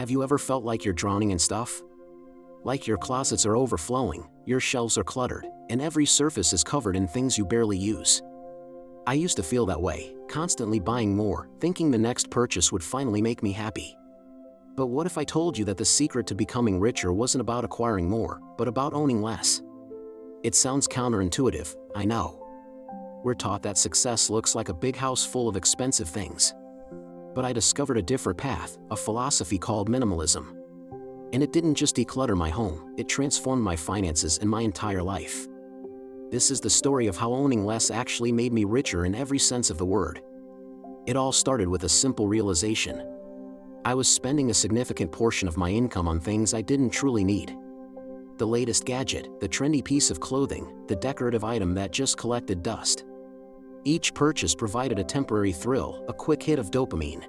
Have you ever felt like you're drowning in stuff? Like your closets are overflowing, your shelves are cluttered, and every surface is covered in things you barely use. I used to feel that way, constantly buying more, thinking the next purchase would finally make me happy. But what if I told you that the secret to becoming richer wasn't about acquiring more, but about owning less? It sounds counterintuitive, I know. We're taught that success looks like a big house full of expensive things. But I discovered a different path, a philosophy called minimalism. And it didn't just declutter my home, it transformed my finances and my entire life. This is the story of how owning less actually made me richer in every sense of the word. It all started with a simple realization. I was spending a significant portion of my income on things I didn't truly need. The latest gadget, the trendy piece of clothing, the decorative item that just collected dust. Each purchase provided a temporary thrill, a quick hit of dopamine.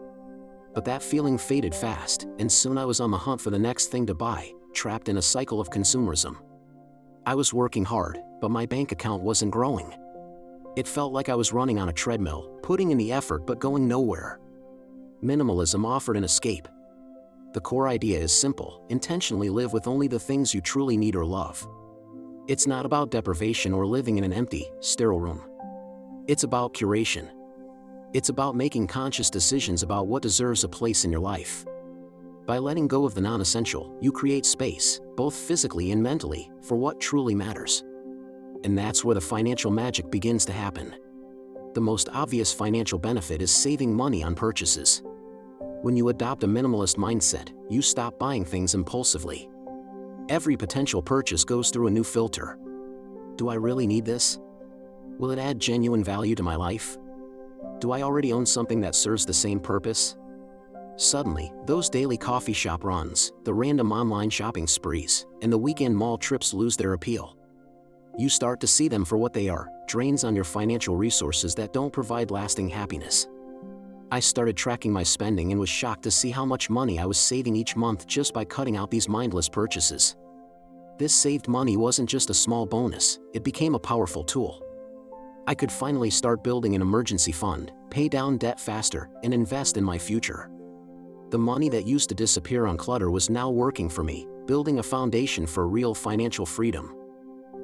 But that feeling faded fast, and soon I was on the hunt for the next thing to buy, trapped in a cycle of consumerism. I was working hard, but my bank account wasn't growing. It felt like I was running on a treadmill, putting in the effort but going nowhere. Minimalism offered an escape. The core idea is simple: intentionally live with only the things you truly need or love. It's not about deprivation or living in an empty, sterile room. It's about curation. It's about making conscious decisions about what deserves a place in your life. By letting go of the non-essential, you create space, both physically and mentally, for what truly matters. And that's where the financial magic begins to happen. The most obvious financial benefit is saving money on purchases. When you adopt a minimalist mindset, you stop buying things impulsively. Every potential purchase goes through a new filter. Do I really need this? Will it add genuine value to my life? Do I already own something that serves the same purpose? Suddenly, those daily coffee shop runs, the random online shopping sprees, and the weekend mall trips lose their appeal. You start to see them for what they are: drains on your financial resources that don't provide lasting happiness. I started tracking my spending and was shocked to see how much money I was saving each month just by cutting out these mindless purchases. This saved money wasn't just a small bonus, it became a powerful tool. I could finally start building an emergency fund, pay down debt faster, and invest in my future. The money that used to disappear on clutter was now working for me, building a foundation for real financial freedom.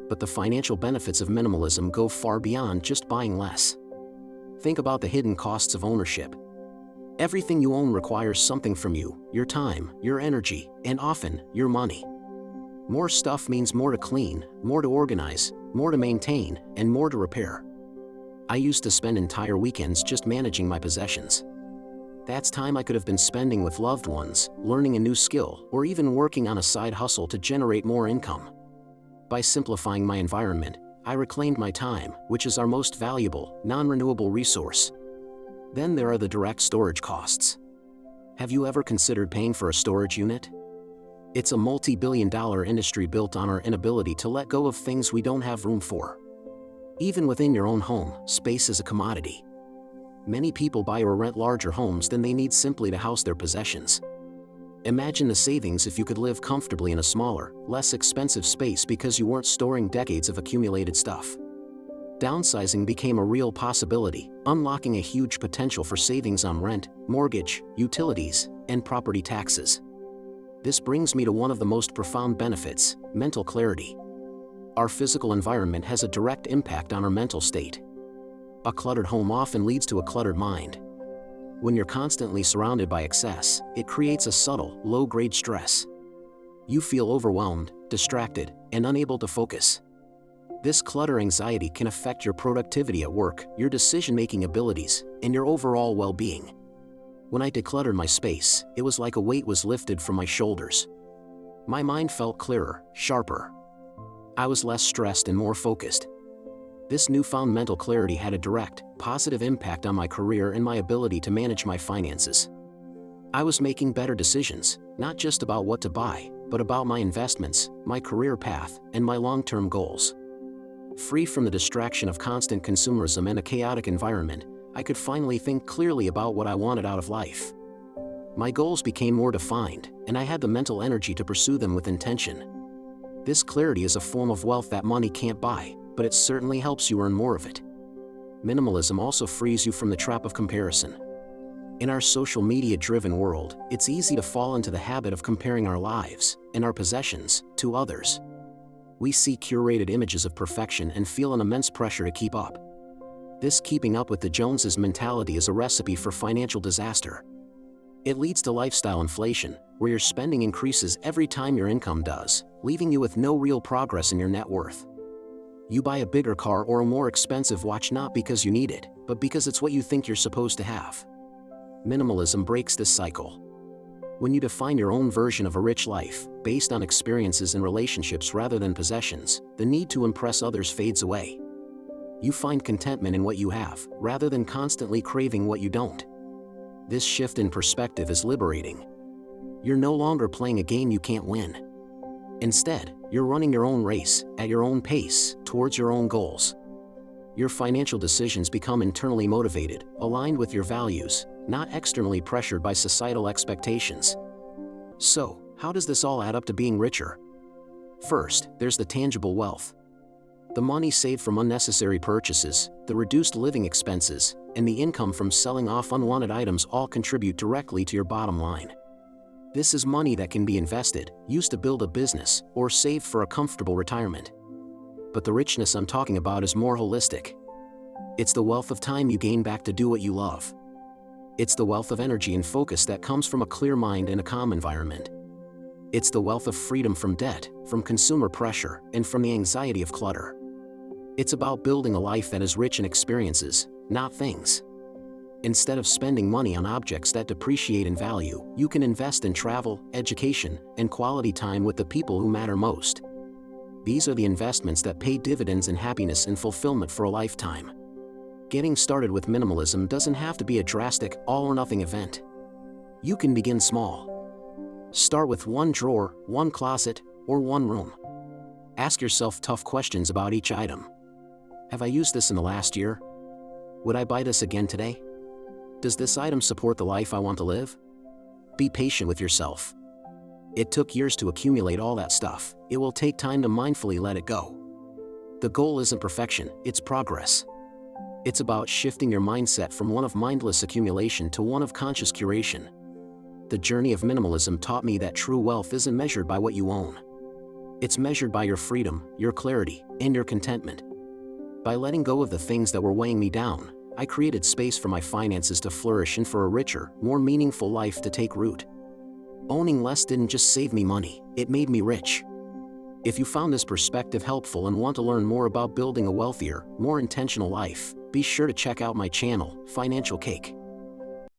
But the financial benefits of minimalism go far beyond just buying less. Think about the hidden costs of ownership. Everything you own requires something from you: your time, your energy, and often, your money. More stuff means more to clean, more to organize, more to maintain, and more to repair. I used to spend entire weekends just managing my possessions. That's time I could have been spending with loved ones, learning a new skill, or even working on a side hustle to generate more income. By simplifying my environment, I reclaimed my time, which is our most valuable, non-renewable resource. Then there are the direct storage costs. Have you ever considered paying for a storage unit? It's a multi-billion-dollar industry built on our inability to let go of things we don't have room for. Even within your own home, space is a commodity. Many people buy or rent larger homes than they need simply to house their possessions. Imagine the savings if you could live comfortably in a smaller, less expensive space because you weren't storing decades of accumulated stuff. Downsizing became a real possibility, unlocking a huge potential for savings on rent, mortgage, utilities, and property taxes. This brings me to one of the most profound benefits: mental clarity. Our physical environment has a direct impact on our mental state. A cluttered home often leads to a cluttered mind. When you're constantly surrounded by excess, it creates a subtle, low-grade stress. You feel overwhelmed, distracted, and unable to focus. This clutter anxiety can affect your productivity at work, your decision-making abilities, and your overall well-being. When I decluttered my space, it was like a weight was lifted from my shoulders. My mind felt clearer, sharper. I was less stressed and more focused. This newfound mental clarity had a direct, positive impact on my career and my ability to manage my finances. I was making better decisions, not just about what to buy, but about my investments, my career path, and my long-term goals. Free from the distraction of constant consumerism and a chaotic environment, I could finally think clearly about what I wanted out of life. My goals became more defined, and I had the mental energy to pursue them with intention. This clarity is a form of wealth that money can't buy, but it certainly helps you earn more of it. Minimalism also frees you from the trap of comparison. In our social media-driven world, it's easy to fall into the habit of comparing our lives and our possessions to others. We see curated images of perfection and feel an immense pressure to keep up. This keeping up with the Joneses mentality is a recipe for financial disaster. It leads to lifestyle inflation, where your spending increases every time your income does, leaving you with no real progress in your net worth. You buy a bigger car or a more expensive watch not because you need it, but because it's what you think you're supposed to have. Minimalism breaks this cycle. When you define your own version of a rich life, based on experiences and relationships rather than possessions, the need to impress others fades away. You find contentment in what you have, rather than constantly craving what you don't. This shift in perspective is liberating. You're no longer playing a game you can't win. Instead, you're running your own race, at your own pace, towards your own goals. Your financial decisions become internally motivated, aligned with your values, not externally pressured by societal expectations. So, how does this all add up to being richer? First, there's the tangible wealth. The money saved from unnecessary purchases, the reduced living expenses, and the income from selling off unwanted items all contribute directly to your bottom line. This is money that can be invested, used to build a business, or saved for a comfortable retirement. But the richness I'm talking about is more holistic. It's the wealth of time you gain back to do what you love. It's the wealth of energy and focus that comes from a clear mind and a calm environment. It's the wealth of freedom from debt, from consumer pressure, and from the anxiety of clutter. It's about building a life that is rich in experiences, not things. Instead of spending money on objects that depreciate in value, you can invest in travel, education, and quality time with the people who matter most. These are the investments that pay dividends in happiness and fulfillment for a lifetime. Getting started with minimalism doesn't have to be a drastic, all-or-nothing event. You can begin small. Start with one drawer, one closet, or one room. Ask yourself tough questions about each item. Have I used this in the last year? Would I buy this again today? Does this item support the life I want to live? Be patient with yourself. It took years to accumulate all that stuff. It will take time to mindfully let it go. The goal isn't perfection, it's progress. It's about shifting your mindset from one of mindless accumulation to one of conscious curation. The journey of minimalism taught me that true wealth isn't measured by what you own. It's measured by your freedom, your clarity, and your contentment. By letting go of the things that were weighing me down, I created space for my finances to flourish and for a richer, more meaningful life to take root. Owning less didn't just save me money, it made me rich. If you found this perspective helpful and want to learn more about building a wealthier, more intentional life, be sure to check out my channel, Financial Cake.